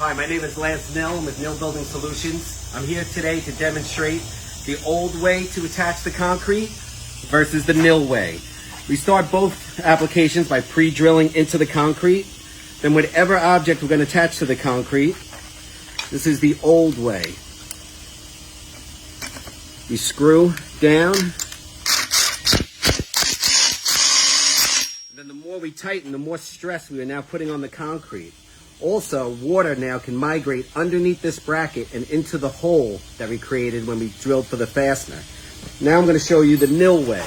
Hi, my name is Nill. I'm with Nill Building Solutions. I'm here today to demonstrate the old way to attach the concrete versus the Nill way. We start both applications by pre-drilling into the concrete. Then whatever object we're going to attach to the concrete, this is the old way. We screw down. And then the more we tighten, the more stress we are now putting on the concrete. Also, water now can migrate underneath this bracket and into the hole that we created when we drilled for the fastener. Now I'm going to show you the Nill way.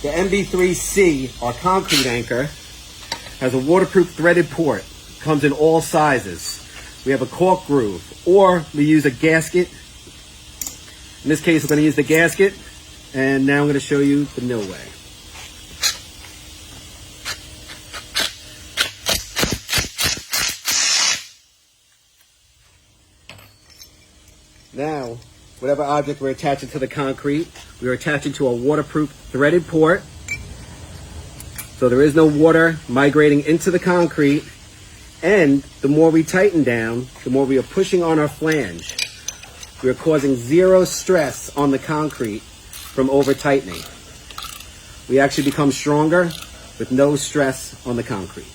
The MB3C, our concrete anchor, has a waterproof threaded port. It comes in all sizes. We have a cork groove, or we use a gasket. In this case, we're going to use the gasket, and now I'm going to show you the Nill way. Now, whatever object we're attaching to the concrete, we are attaching to a waterproof threaded port. So there is no water migrating into the concrete. And the more we tighten down, the more we are pushing on our flange. We are causing zero stress on the concrete from over tightening. We actually become stronger with no stress on the concrete.